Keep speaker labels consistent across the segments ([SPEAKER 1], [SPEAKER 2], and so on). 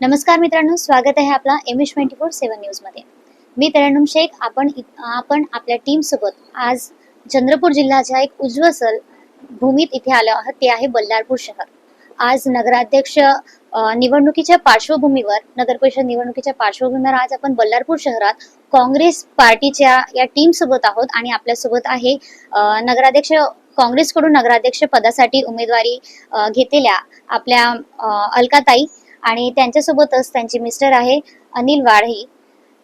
[SPEAKER 1] नमस्कार मित्रांनो, स्वागत आहे आपला MH24/7 न्यूज मध्ये। मी तरन्नुम शेख। आपण आपल्या टीम सोबत आज चंद्रपूर जिल्ह्याच्या एक उज्ज्वल भूमीत इथे आलो आहोत, ते आहे बल्लारपूर शहर। आज नगराध्यक्ष निवडणुकीच्या पार्श्वभूमीवर, नगर परिषद निवडणुकीच्या पार्श्वभूमीवर आज आपण बल्लारपूर शहरात काँग्रेस पार्टीच्या या टीम सोबत आहोत आणि आपल्या सोबत आहे नगराध्यक्ष काँग्रेसकडून नगराध्यक्ष पदासाठी उमेदवारी घेतलेल्या आपल्या अलकाताई आणि त्यांच्यासोबतच त्यांचे मिस्टर आहे अनिल वाढई।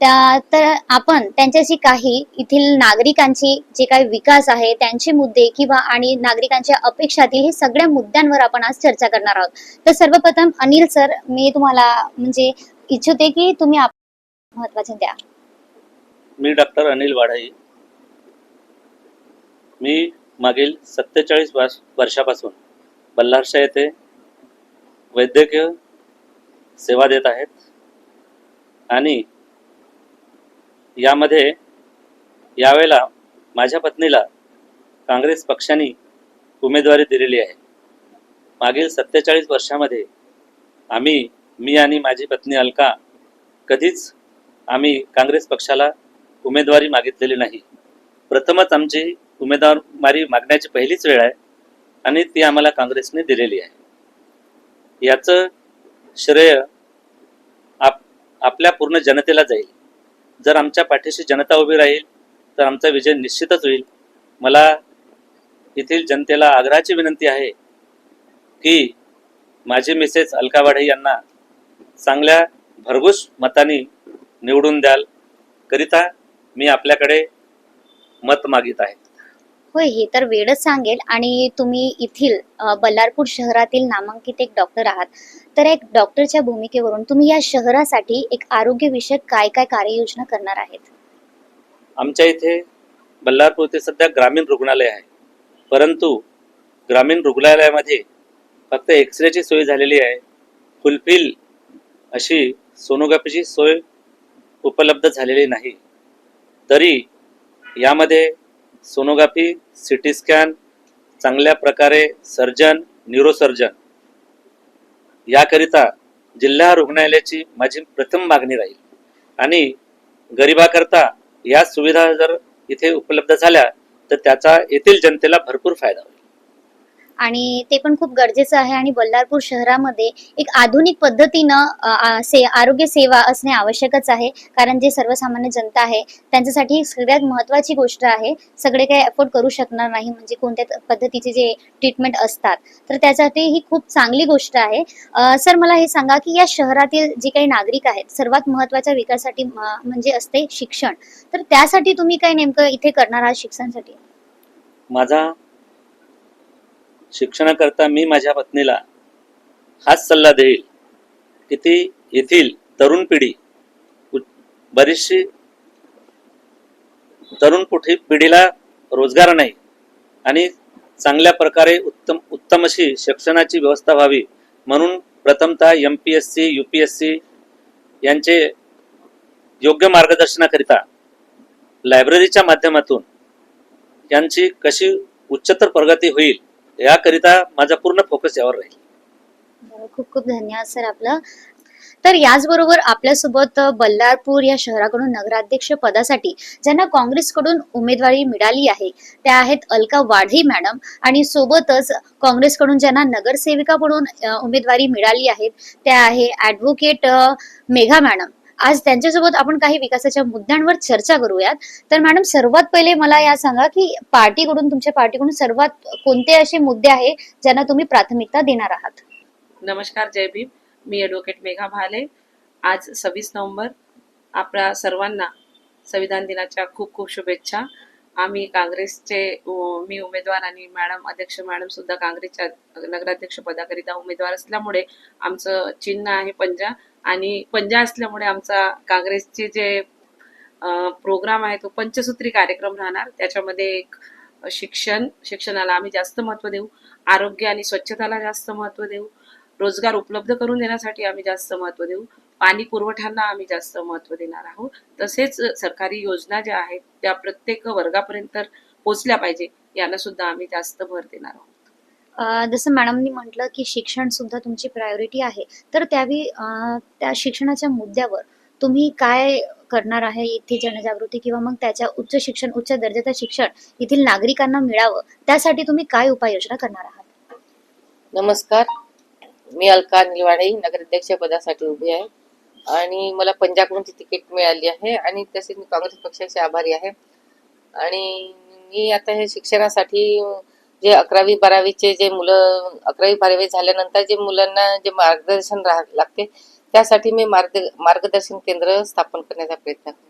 [SPEAKER 1] तर आपण त्यांच्याशी काही येथील नागरिकांची जे काही विकास आहे, त्यांचे मुद्दे किंवा आणि नागरिकांच्या अपेक्षातील हे सगळ्या मुद्द्यांवर आपण आज चर्चा करणार आहोत। तर सर्वप्रथम अनिल सर, मी तुम्हाला इच्छिते की तुम्ही महत्त्वाचे द्या।
[SPEAKER 2] मी डॉक्टर अनिल वाढई। मी मागील 47 वर्षापासून बल्लारशा येथे वैद्यकीय सेवा देत आहेत आणि यामध्ये यावेळेला माझ्या पत्नीला काँग्रेस पक्षाने उमेदवारी दिलेली आहे। मागील 47 वर्षामध्ये मी आणि माझी पत्नी अलका कधीच आम्ही काँग्रेस पक्षाला उमेदवारी मागितलेली नाही। प्रथमच आमची उमेदवारी मागण्याची पहिलीच वेळ आहे आणि ती आम्हाला काँग्रेसने दिलेली आहे। याचं श्रेय आपल्या पूर्ण जनतेला जाईल। जर आमच्या पाठीशी जनता उभी राहील तर आमचा विजय निश्चितच होईल। मला येथील जनतेला आग्रहाची विनंती आहे की माझी मिसेस अलका वाढई यांना चांगल्या भरघोस मताने निवडून द्याल करिता मी आपल्याकडे मत मागित आहे।
[SPEAKER 1] होय, हे तर वेळच सांगेल। आणि तुम्ही येथील बल्लारपूर शहरातील नामांकित एक डॉक्टर आहात, तर एक डॉक्टरच्या भूमिकेवरून तुम्ही या शहरासाठी एक आरोग्यविषयक काय काय कार्ययोजना करणार आहेत?
[SPEAKER 2] आमच्या इथे बल्लारपूर येथे सध्या ग्रामीण रुग्णालय आहे, परंतु ग्रामीण रुग्णालयामध्ये फक्त एक्सरेची सोय झालेली आहे। फुलफिल अशी सोनोग्राफीची सोय उपलब्ध झालेली नाही। तरी यामध्ये सोनोग्राफी, सिटी स्कॅन, चांगल्या प्रकारे सर्जन, न्यूरोसर्जन याकरिता जिल्हा रुग्णालयाची माझी प्रथम मागणी राहील आणि गरिबाकरता या सुविधा जर इथे उपलब्ध झाल्या तर त्याचा येथील जनतेला भरपूर फायदा होईल
[SPEAKER 1] आणि ते पण खूप गरजेचं आहे। आणि बल्लारपूर शहरामध्ये एक आधुनिक पद्धतीनं आरोग्य सेवा असणे आवश्यकच आहे, कारण जे सर्वसामान्य जनता आहे त्यांच्यासाठी सगळ्यात महत्त्वाची गोष्ट आहे। सगळे काही अफोर्ड करू शकणार नाही, म्हणजे कोणत्या पद्धतीचे जे ट्रीटमेंट असतात, तर त्यासाठी ही खूप चांगली गोष्ट आहे। सर, मला हे सांगा की या शहरातील जे काही नागरिक आहेत, सर्वात महत्त्वाच्या विकासासाठी म्हणजे असते शिक्षण, तर त्यासाठी तुम्ही काय नेमकं इथे करणार आहात शिक्षणासाठी?
[SPEAKER 2] माझा शिक्षणाकरता मी माझ्या पत्नीला हाच सल्ला देईल की ती येथील तरुण पिढी, बरीचशी तरुण पिढीला रोजगार नाही आणि चांगल्या प्रकारे उत्तम अशी शिक्षणाची व्यवस्था व्हावी म्हणून प्रथमतः MPSC UPSC यांचे योग्य मार्गदर्शनाकरिता लायब्ररीच्या माध्यमातून यांची कशी उच्चतर प्रगती होईल याकरिता माझा पूर्ण फोकस यावर राहील।
[SPEAKER 1] खूप खूप धन्यवाद सर आपलं। तर याचबरोबर आपल्यासोबत बल्लारपूर या शहराकडून नगराध्यक्ष पदासाठी ज्यांना काँग्रेसकडून उमेदवारी मिळाली आहे त्या आहेत अलका वाढई मॅडम, आणि सोबतच काँग्रेसकडून ज्यांना नगरसेविका म्हणून उमेदवारी मिळाली आहे त्या आहे ॲडव्होकेट मेघा मॅडम। आज त्यांच्यासोबत आपण काही विकासाच्या मुद्द्यांवर चर्चा करूयात। तर मॅडम, सर्वात पहिले मला या सांगा की तुमच्या पार्टीकडून सर्वात कोणते असे मुद्दे आहेत ज्यांना तुम्ही प्राथमिकता देणार आहात?
[SPEAKER 3] नमस्कार, जय भीम। मी ॲडव्होकेट मेघा भाले। आज 26 नोव्हेंबर, आपल्या सर्वांना संविधान दिनाच्या खूप खूप शुभेच्छा। आम्ही काँग्रेसचे मी उमेदवार आणि मॅडम अध्यक्ष मॅडम सुद्धा काँग्रेसच्या नगराध्यक्ष पदाकरिता उमेदवार असल्यामुळे आमचं चिन्ह आहे पंजा, आणि पंजा असल्यामुळे आमचा काँग्रेसचे जे प्रोग्राम आहे तो पंचसूत्री कार्यक्रम राहणार। त्याच्यामध्ये एक शिक्षणाला आम्ही जास्त महत्त्व देऊ, आरोग्य आणि स्वच्छताला जास्त महत्त्व देऊ, रोजगार उपलब्ध करून देण्यासाठी आम्ही जास्त महत्त्व देऊ, पाणी पुरवठ्यांना आम्ही जास्त महत्त्व देणार आहोत। तसेच सरकारी योजना ज्या आहेत त्या प्रत्येक वर्गापर्यंत पोहोचल्या पाहिजे यांना सुद्धा आम्ही जास्त भर देणार आहोत।
[SPEAKER 1] जसं मॅडमनी म्हटलं की शिक्षण सुद्धा तुमची प्रायोरिटी आहे, तर त्यावेळी त्या शिक्षणाच्या मुद्द्यावर तुम्ही काय करणार आहे? इथे जनजागृती किंवा मग त्याच्या उच्च दर्जाचं शिक्षण येथील नागरिकांना मिळावं, त्यासाठी तुम्ही काय उपाययोजना करणार आहात?
[SPEAKER 4] नमस्कार, मी अलका निलवाडे नगराध्यक्ष पदासाठी उभी आहे आणि मला पंजाबकडून ती तिकीट मिळाली आहे आणि तसेच मी काँग्रेस पक्षाचे आभारी आहे. आणि मी आता हे शिक्षणासाठी जे 11वी-12वीचे जे मुलं 11वी-12वी झाल्यानंतर जे मुलांना जे मार्गदर्शन लागते त्यासाठी मी मार्गदर्शन केंद्र स्थापन करण्याचा प्रयत्न करते.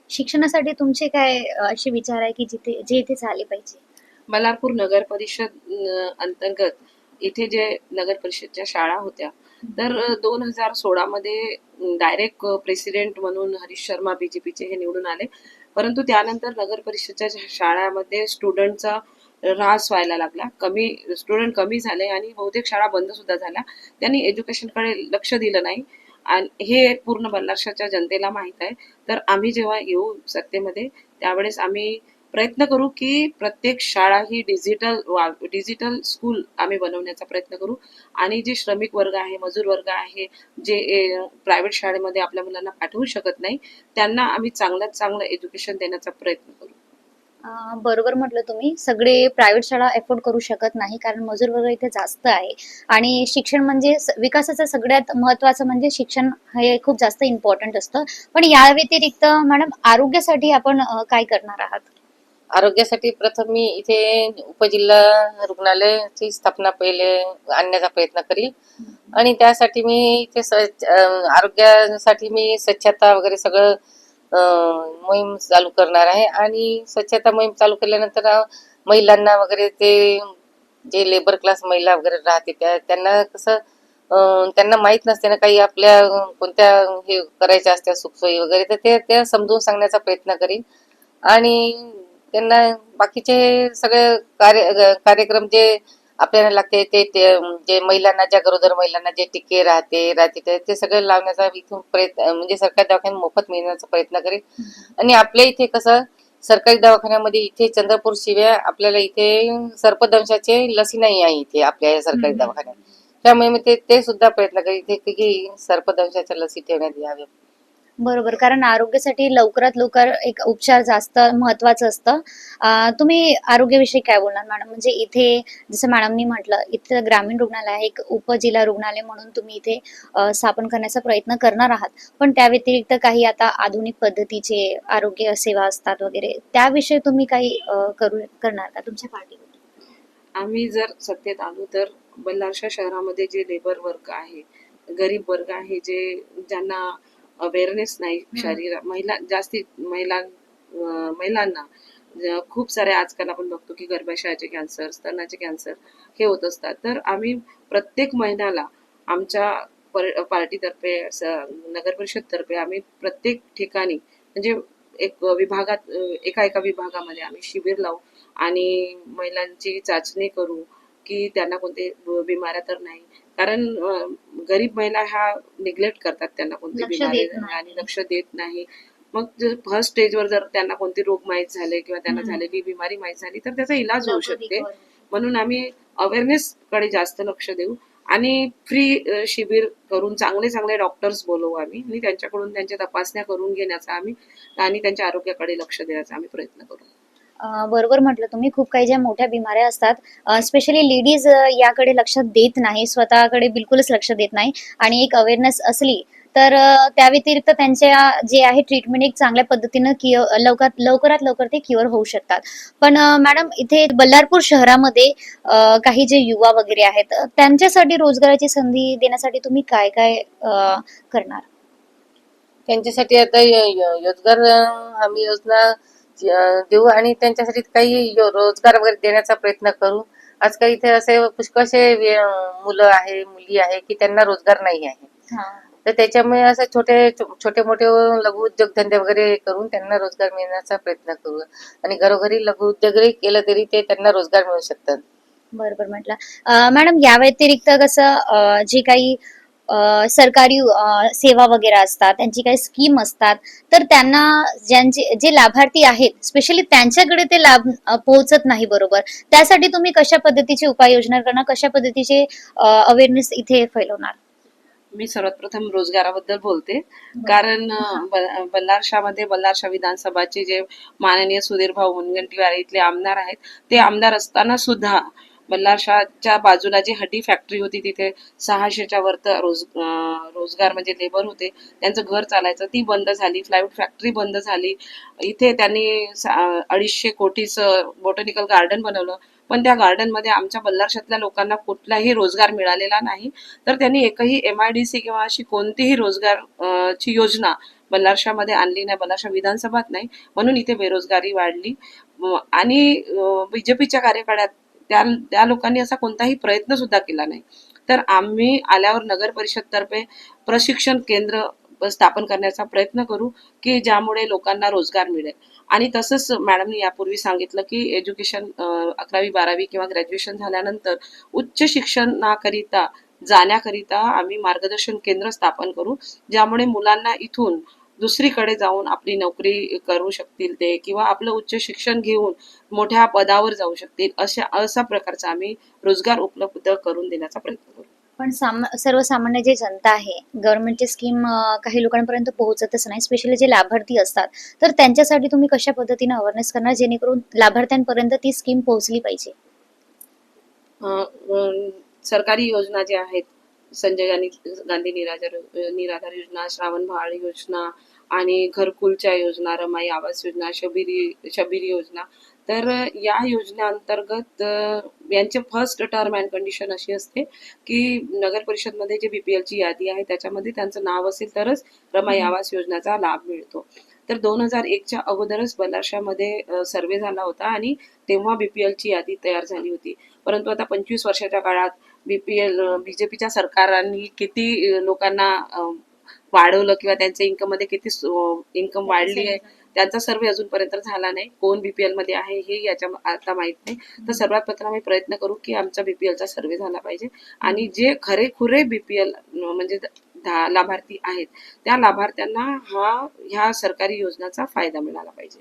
[SPEAKER 1] शिक्षणासाठी तुमचे काय असे विचार आहे की जे इथे झाले पाहिजे?
[SPEAKER 3] बल्लारपूर नगर परिषद अंतर्गत इथे जे नगर परिषदच्या शाळा होत्या तर 2016 मध्ये डायरेक्ट प्रेसिडेंट म्हणून हरीश शर्मा बीजेपीचे हे निवडून आले. परंतु त्यानंतर नगर परिषदच्या शाळामध्ये स्टुडंटचा ऱ्हास व्हायला लागला, स्टुडंट कमी झाले आणि बहुतेक शाळा बंद सुद्धा झाल्या. त्यांनी एज्युकेशनकडे लक्ष दिलं नाही आणि हे पूर्ण बल्लारशाच्या जनतेला माहित आहे. तर आम्ही जेव्हा येऊ सत्तेमध्ये त्यावेळेस आम्ही प्रयत्न करू की प्रत्येक शाळा ही डिजिटल स्कूल आम्ही बनवण्याचा प्रयत्न करू आणि जे श्रमिक वर्ग आहे, मजूर वर्ग आहे, जे प्रायव्हेट शाळेमध्ये आपल्या मुलांना पाठवू शकत नाही त्यांना आम्ही चांगल्यात चांगलं एज्युकेशन देण्याचा प्रयत्न करू.
[SPEAKER 1] बरोबर म्हटलं तुम्ही. सगळे प्रायव्हेट शाळा अफोर्ड करू शकत नाही कारण मजूर वर्ग इथे जास्त आहे आणि शिक्षण म्हणजे विकासाचं सगळ्यात महत्त्वाचं म्हणजे शिक्षण हे खूप जास्त इम्पॉर्टंट असतं. पण या व्यतिरिक्त मॅडम आरोग्यासाठी आपण काय करणार आहात?
[SPEAKER 4] आरोग्यासाठी प्रथम मी इथे उपजिल्हा रुग्णालयाची स्थापना पहिले आणण्याचा प्रयत्न करील आणि त्यासाठी मी इथे आरोग्यासाठी मी स्वच्छता वगैरे सगळं मोहीम चालू करणार आहे. आणि स्वच्छता मोहीम चालू केल्यानंतर महिलांना वगैरे ते जे लेबर क्लास महिला वगैरे राहते त्यांना कसं त्यांना माहित नसते ना काही आपल्या कोणत्या हे करायच्या असत्या सुखसोयी वगैरे, तर ते समजून सांगण्याचा प्रयत्न करीन. आणि त्यांना बाकीचे सगळे कार्यक्रम जे आपल्याला लागते ते जे महिलांना, ज्या गरोदर महिलांना जे टिके राहते ते सगळं लावण्याचा इथून प्रयत्न म्हणजे सरकारी दवाखान्यात मोफत मिळण्याचा प्रयत्न करेल. आणि आपल्या इथे कसं सरकारी दवाखान्यामध्ये इथे चंद्रपूर शिवाय आपल्याला इथे सर्पदंशाचे लसी नाही आहे इथे आपल्या या सरकारी दवाखान्यात. त्यामुळे मी ते सुद्धा प्रयत्न करेन इथे की सर्पदंशाच्या लसी ठेवण्यात याव्या.
[SPEAKER 1] बरोबर, कारण आरोग्यासाठी लवकरात लवकर एक उपचार जास्त महत्त्वाचं असतं. तुम्ही आरोग्याविषयी काय बोलणार मॅडम? म्हणजे इथे जसं मॅडमनी म्हटलं, इथं ग्रामीण रुग्णालय आहे, एक उपजिल्हा रुग्णालय म्हणून तुम्ही इथे स्थापन करण्याचा प्रयत्न करणार आहात. पण त्या व्यतिरिक्त काही आता आधुनिक पद्धतीचे आरोग्य सेवा असतात वगैरे, त्याविषयी तुम्ही काही करणार का तुमच्या पार्टीवर?
[SPEAKER 3] आम्ही जर सत्तेत आलो तर बल्लारशा शहरामध्ये जे लेबर वर्ग आहे, गरीब वर्ग आहे, ज्यांना अवेअरनेस नाही, महिलांना खूप सारे आजकाल आपण बघतो की गर्भाशयाचे कॅन्सर, स्तनाचे कॅन्सर हे होत असतात. तर आम्ही प्रत्येक महिन्याला आमच्या पार्टीतर्फे नगर परिषद तर्फे आम्ही प्रत्येक ठिकाणी म्हणजे एका विभागामध्ये आम्ही शिबिर लावू आणि महिलांची चाचणी करू की त्यांना कोणते बिमाऱ्या तर नाही. कारण गरीब महिला ह्या निग्लेक्ट करतात, त्यांना कोणती
[SPEAKER 1] लक्ष
[SPEAKER 3] बिमारी
[SPEAKER 1] देत नाही.
[SPEAKER 3] आणि लक्ष देत नाही. मग फर्स्ट स्टेजवर जर त्यांना कोणते रोग माहीत झाले किंवा त्यांना झालेली बिमारी माहीत झाली तर त्याचा इलाज होऊ
[SPEAKER 1] लवकर
[SPEAKER 3] शकते.
[SPEAKER 1] recover.
[SPEAKER 3] म्हणून आम्ही अवेअरनेस कडे जास्त लक्ष देऊ आणि फ्री शिबिर करून चांगले डॉक्टर्स बोलवू आम्ही आणि त्यांच्याकडून त्यांच्या तपासण्या करून घेण्याचा आम्ही आणि त्यांच्या आरोग्याकडे लक्ष देण्याचा आम्ही प्रयत्न करू.
[SPEAKER 1] बरोबर म्हटलं तुम्ही. खूप काही ज्या मोठ्या बिमाऱ्या असतात, स्पेशली लेडीज याकडे लक्ष देत नाही, स्वतःकडे बिलकुलच लक्ष देत नाही आणि एक अवेअरनेस असली तर त्या व्यतिरिक्त त्यांच्या जे आहे ट्रीटमेंट एक चांगल्या पद्धतीनं लवकरात लवकर ते क्युअर होऊ शकतात. पण मॅडम इथे बल्लारपूर शहरामध्ये काही जे युवा वगैरे आहेत त्यांच्यासाठी रोजगाराची संधी देण्यासाठी तुम्ही काय काय करणार?
[SPEAKER 4] त्यांच्यासाठी आता रोजगार हमी योजना देऊ आणि त्यांच्यासाठी काही रोजगार वगैरे देण्याचा प्रयत्न करू. आजकाल इथे असे पुष्कळसे मुलं आहे, मुली आहे की त्यांना रोजगार नाही आहे. तर त्याच्यामुळे असं छोटे मोठे लघु उद्योगधंदे वगैरे करून त्यांना रोजगार मिळण्याचा प्रयत्न करू आणि घरोघरी लघु उद्योग केलं तरी ते त्यांना रोजगार मिळू शकतात.
[SPEAKER 1] बरोबर म्हटलं. मॅडम या व्यतिरिक्त कसं जे काही सरकारी सेवा वगैरे असतात, त्यांची काही स्कीम असतात, तर त्यांना जे लाभार्थी आहेत स्पेशली त्यांच्याकडे ते लाभ पोहोचत नाही बरोबर. त्यासाठी तुम्ही कशा पद्धतीची उपाययोजना करणार, कशा पद्धतीचे अवेअरनेस इथे फैलवणार?
[SPEAKER 3] मी सर्वात प्रथम रोजगाराबद्दल बोलते. कारण बल्हारशामध्ये बल्हारशा विधानसभाचे जे माननीय सुधीर भाऊ मुनगंटीवार इथले आमदार आहेत, ते आमदार असताना सुद्धा बल्हारशाच्या बाजूला जी हड्डी फॅक्टरी होती, तिथे 600च्या वर रोजगार म्हणजे लेबर होते, त्यांचं घर चालायचं, ती बंद झाली. प्लायवूड फॅक्टरी बंद झाली. इथे त्यांनी 250 कोटीचं बॉटॅनिकल गार्डन बनवलं, पण त्या गार्डनमध्ये आमच्या बल्हारशातल्या लोकांना कुठलाही रोजगार मिळालेला नाही. तर त्यांनी एकही MIDC किंवा अशी कोणतीही रोजगार ची योजना बल्हारशामध्ये आणली नाही, बल्हारशा विधानसभात नाही. म्हणून इथे बेरोजगारी वाढली. आणि बीजेपीच्या कार्यकाळात त्या लोकांनी असा कोणताही प्रयत्न सुद्धा केला नाही. तर आम्ही आल्यावर नगर परिषद तर्फे प्रशिक्षण केंद्र स्थापन करण्याचा प्रयत्न करू की ज्यामुळे लोकांना रोजगार मिळेल. आणि तसंच मॅडमनी यापूर्वी सांगितलं की एज्युकेशन 11वी 12वी किंवा ग्रॅज्युएशन झाल्यानंतर उच्च शिक्षणाकरिता जाण्याकरिता आम्ही मार्गदर्शन केंद्र स्थापन करू, ज्यामुळे मुलांना इथून दुसरीकडे जाऊन आपली नोकरी करू शकतील ते, किंवा आपलं उच्च शिक्षण घेऊन मोठ्या पदावर जाऊ शकतील. अशा प्रकारचा आम्ही रोजगार उपलब्ध करून देण्याचा प्रयत्न करू.
[SPEAKER 1] पण सर्वसामान्य जे जनता आहे, गव्हर्नमेंटची स्कीम काही लोकांपर्यंत पोहोचतच नाही, स्पेशली जे लाभार्थी असतात, तर त्यांच्यासाठी तुम्ही कशा पद्धतीने अवेअरनेस करणार जेणेकरून लाभार्थ्यांपर्यंत ती स्कीम पोहोचली पाहिजे?
[SPEAKER 3] सरकारी योजना ज्या आहेत, संजय गांधी निराधार योजना, श्रावण बाळ योजना आणि घरकुलच्या योजना, रमाई आवास योजना, शबीर योजना, तर या योजनेअंतर्गत यांचे फर्स्ट टर्म अँड कंडिशन अशी असते की नगर परिषदमध्ये जे BPL ची यादी आहे त्याच्यामध्ये त्यांचं नाव असेल तरच रमाई आवास योजनेचा लाभ मिळतो. तर 2001च्या अगोदरच बल्हारशामध्ये सर्वे झाला होता आणि तेव्हा BPL ची यादी तयार झाली होती. परंतु आता 25 वर्षाच्या काळात बीजेपीच्या सरकारांनी किती लोकांना वाढवलं किंवा त्यांच्या इन्कम मध्ये किती इन्कम वाढली आहे त्यांचा सर्वे अजूनपर्यंत झाला नाही. कोण BPL मध्ये आहे हे याच्या आता माहित नाही. तर सर्वात प्रथम आम्ही प्रयत्न करू की आमचा BPLचा सर्वे झाला पाहिजे आणि जे खरेखुरे BPL म्हणजे लाभार्थी आहेत त्या लाभार्थ्यांना ह्या सरकारी योजनेचा फायदा मिळाला पाहिजे.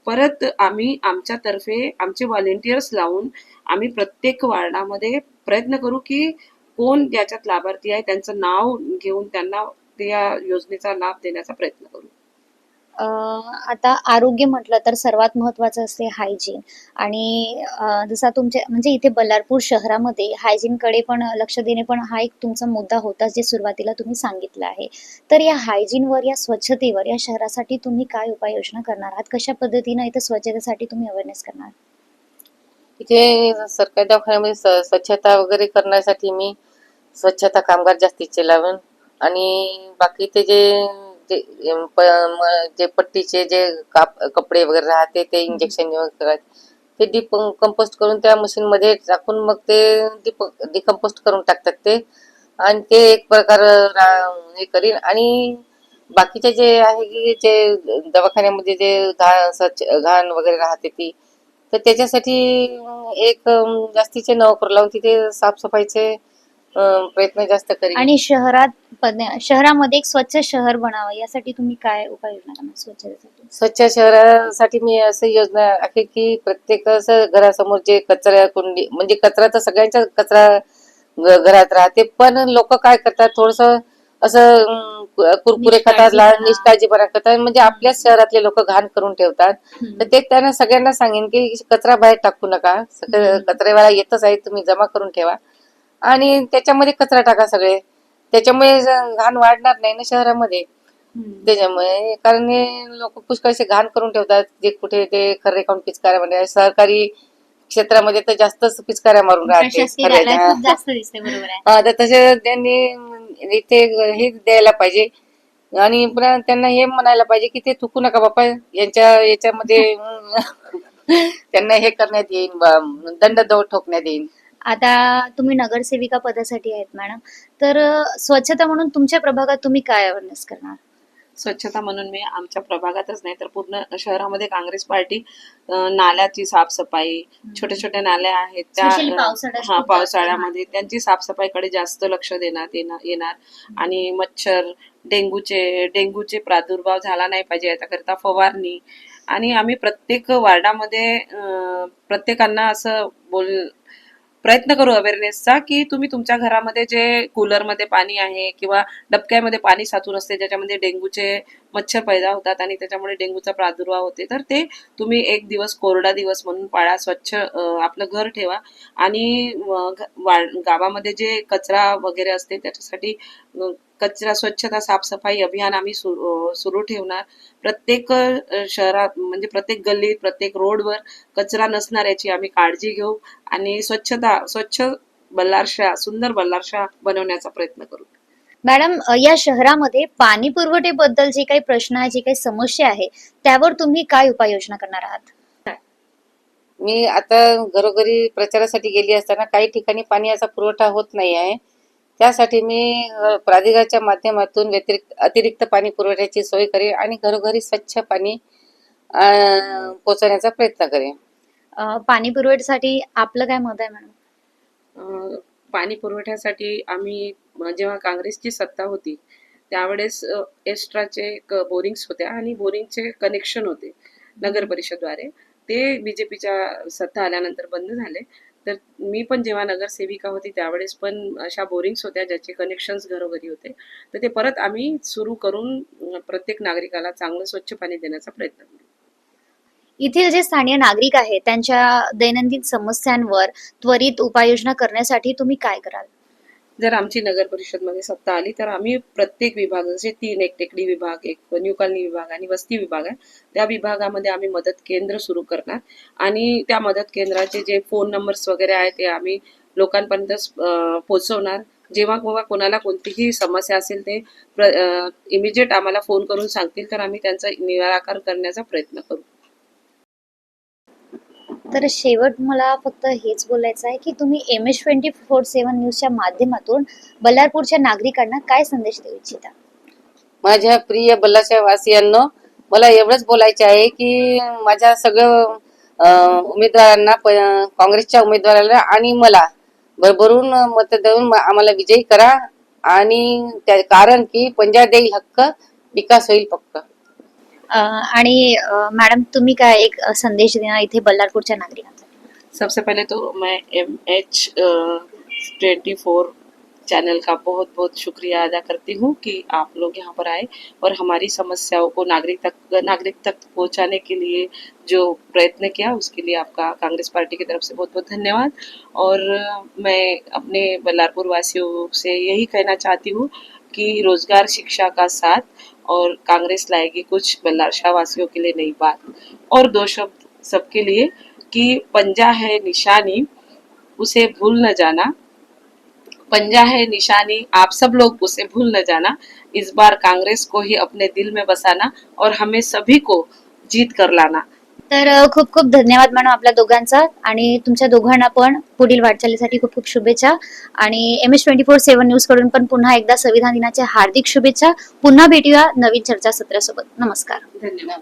[SPEAKER 3] परत आम्ही आमच्यातर्फे आमचे व्हॉलेंटियर्स लावून आम्ही प्रत्येक वार्डामध्ये प्रयत्न करू की कोण याच्यात लाभार्थी आहे त्यांचं नाव घेऊन त्यांना त्या योजनेचा लाभ देण्याचा प्रयत्न करू.
[SPEAKER 1] आता आरोग्य म्हटलं तर सर्वात महत्वाचं असते हायजीन. आणि जसा तुमच्या म्हणजे इथे बल्लारपूर शहरामध्ये हायजीनकडे पण लक्ष देणे पण हा एक तुमचा मुद्दा होता, जे सुरुवातीला तुम्ही सांगितलं आहे. तर या हायजीनवर, या स्वच्छतेवर या शहरासाठी तुम्ही काय उपाययोजना करणार आहात? कशा पद्धतीने इथे स्वच्छतेसाठी तुम्ही अवेअरनेस करणार?
[SPEAKER 4] इथे सरकारी दवाखान्यामध्ये स्वच्छता वगैरे करण्यासाठी मी स्वच्छता कामगार जास्तीचे लावेन आणि बाकी ते जे पट्टीचे जे कपडे वगैरे राहते ते इंजेक्शन ते डिकंपोस्ट करून त्या मशीन मध्ये टाकून मग ते डिकंपोस्ट करून टाकतात ते, आणि ते एक प्रकार हे करीन. आणि बाकीचे जे आहे की जे दवाखान्यामध्ये जे घाण वगैरे राहते ती, तर त्याच्यासाठी एक जास्तीचे नोकर लावून तिथे साफसफाईचे प्रयत्न जास्त करीन.
[SPEAKER 1] आणि शहरामध्ये एक स्वच्छ शहर बनावं यासाठी तुम्ही काय उपाययोजना करणार स्वच्छतेसाठी?
[SPEAKER 4] स्वच्छ शहरासाठी मी असं योजना आहे की प्रत्येक घरासमोर जे कचरा कुंडी, म्हणजे कचरा तर सगळ्यांचा कचरा घरात राहते, पण लोक काय करतात थोडस असं कुरकुरे खातात, निष्काळजीपणा करतात, म्हणजे आपल्याच शहरातले लोक घाण करून ठेवतात. तर ते त्यांना सगळ्यांना सांगेन की कचरा बाहेर टाकू नका, कचरेवाला येतच आहे, तुम्ही जमा करून ठेवा आणि त्याच्यामध्ये कचरा टाका सगळे, त्याच्यामुळे घाण वाढणार नाही ना शहरामध्ये. त्याच्यामुळे कारण लोक पुष्कळसे घाण करून ठेवतात, जे कुठे ते खरे खाऊन पिचकाऱ्या म्हणजे सरकारी क्षेत्रामध्ये तर जास्तच पिचकाऱ्या मारून राहते. तर तसे त्यांनी इथे हे द्यायला पाहिजे आणि पुन्हा त्यांना हे म्हणायला पाहिजे की ते थुकू नका बापा, याच्यामध्ये त्यांना हे करण्यात येईल, दंड ठोकण्यात येईल.
[SPEAKER 1] आता तुम्ही नगरसेविका पदासाठी आहेत मॅडम, तर स्वच्छता म्हणून तुमच्या प्रभागात तुम्ही काय अवेअरनेस करणार?
[SPEAKER 3] स्वच्छता म्हणून मी आमच्या प्रभागातच नाही तर पूर्ण शहरामध्ये काँग्रेस पार्टी नाल्याची साफसफाई, छोटे छोटे नाल्या आहेत
[SPEAKER 1] Especially पावसाळ्यात
[SPEAKER 3] हा
[SPEAKER 1] खूप जास्त
[SPEAKER 3] पावसाळ्यामध्ये त्यांची साफसफाईकडे जास्त लक्ष देण्यात येणार आणि मच्छर डेंग्यूचे प्रादुर्भाव झाला नाही पाहिजे याच्याकरता फवारणी. आणि आम्ही प्रत्येक वार्डामध्ये प्रत्येकांना असं प्रयत्न करू अवेअरनेसचा की तुम्ही तुमच्या घरामध्ये जे कूलरमध्ये पाणी आहे किंवा डबक्यामध्ये पाणी साचून असते ज्याच्यामध्ये डेंग्यूचे मच्छर पैदा होतात आणि त्याच्यामुळे डेंग्यूचा प्रादुर्भाव होते तर ते तुम्ही एक दिवस कोरडा दिवस म्हणून पाळा. स्वच्छ आपलं घर ठेवा आणि गावामध्ये जे कचरा वगैरे असते त्याच्यासाठी कचरा स्वच्छता साफसफाई अभियान आम्ही सुरू ठेवणार. प्रत्येक शहरात म्हणजे प्रत्येक गल्लीत प्रत्येक रोडवर कचरा नसणार याची आम्ही काळजी घेऊ आणि स्वच्छ बल्लारशा सुंदर बल्लारशा बनवण्याचा प्रयत्न करू.
[SPEAKER 1] मॅडम, या शहरामध्ये पाणी पुरवठ्याबद्दल जे काही प्रश्न आहे, जे काही समस्या आहे, त्यावर तुम्ही काय उपाययोजना करणार आहात?
[SPEAKER 4] मी आता घरोघरी प्रचारासाठी गेली असताना काही ठिकाणी पाण्याचा पुरवठा होत नाही आहे. त्यासाठी मी प्राधिकरणाच्या माध्यमातून अतिरिक्त पाणी पुरवठ्याची सोय करेन आणि घरोघरी स्वच्छ पाणी पोहोचवण्याचा प्रयत्न करेन.
[SPEAKER 1] पाणी पुरवठ्यासाठी आपलं काय मत आहे मॅडम?
[SPEAKER 3] पाणी पुरवठ्यासाठी आम्ही जेव्हा काँग्रेसची सत्ता होती त्यावेळेस एस्ट्राचे बोरिंग्स होत्या आणि बोरिंगचे कनेक्शन होते नगर परिषदद्वारे. ते बीजेपीच्या सत्ता आल्यानंतर बंद झाले. तर मी पण जेव्हा नगरसेविका होती त्यावेळेस पण अशा बोरिंग्स होत्या ज्याचे कनेक्शन्स घरोघरी होते. तर ते परत आम्ही सुरू करून प्रत्येक नागरिकाला चांगलं स्वच्छ पाणी देण्याचा प्रयत्न करू.
[SPEAKER 1] येथील जे स्थानिक नागरिक आहेत त्यांच्या दैनंदिन समस्यांवर त्वरित उपाययोजना करण्यासाठी तुम्ही काय कराल?
[SPEAKER 3] जर आमची नगर परिषदमध्ये सत्ता आली तर आम्ही प्रत्येक विभाग जसे 3 एक टेकडी विभाग, एक न्यू कॉलनी विभाग आणि वस्ती विभाग आहे त्या विभागामध्ये आम्ही मदत केंद्र सुरू करणार आणि त्या मदत केंद्राचे जे फोन नंबर्स वगैरे आहेत ते आम्ही लोकांपर्यंत पोहोचवणार. जेव्हा कोणाला कोणतीही समस्या असेल ते इमिजिएट आम्हाला फोन करून सांगतील तर आम्ही त्यांचा निराकार करण्याचा प्रयत्न करू.
[SPEAKER 1] तर शेवट मला फक्त हेच बोलायचं आहे की तुम्ही MH24/7 न्यूजच्या माध्यमातून बल्लारपूरच्या नागरिकांना काय संदेश देऊ इच्छिता?
[SPEAKER 4] माझ्या प्रिय बल्लारच्या वासियांनो, मला एवढंच बोलायचे आहे की माझ्या सगळं उमेदवारांना काँग्रेसच्या उमेदवाराला आणि मला भरभरून मत देऊन आम्हाला विजयी करा आणि कारण की पंजाब देईल हक्क, विकास होईल पक्का.
[SPEAKER 1] आणि मॅडम तुम्ही काय एक संदेश देणार इथे बल्लारपूरच्या नागरिकांना?
[SPEAKER 3] सबसे पहले तो मैं MH24 चैनल का बहुत बहुत शुक्रिया अदा करती हूँ कि आप लोग यहाँ पर आए और हमारी समस्याओं को नागरिक तक पहुँचाने के लिए जो प्रयत्न किया उसके लिए आपका कांग्रेस पार्टी की तरफ से बहुत बहुत धन्यवाद. और मैं अपने बल्लारपुर वासियों से यही कहना चाहती हूँ कि रोजगार शिक्षा का साथ और कांग्रेस लाएगी कुछ बल्लारशाह वासियों के लिए नई बात. और 2 शब्द सबके लिए कि पंजा है निशानी उसे भूल न जाना. पंजा है निशानी, आप सब लोग उसे भूल न जाना. इस बार कांग्रेस को ही अपने दिल में बसाना और हमें सभी को जीत कर लाना.
[SPEAKER 1] तर खूप खूप धन्यवाद मॅडम आपल्या दोघांचा आणि तुमच्या दोघांना पण पुढील वाटचालीसाठी खूप खूप शुभेच्छा. आणि MH24/7 न्यूज कडून पण पुन्हा एकदा संविधान दिनाच्या हार्दिक शुभेच्छा. पुन्हा भेटूया नवीन चर्चासत्रासोबत. नमस्कार.
[SPEAKER 3] धन्यवाद.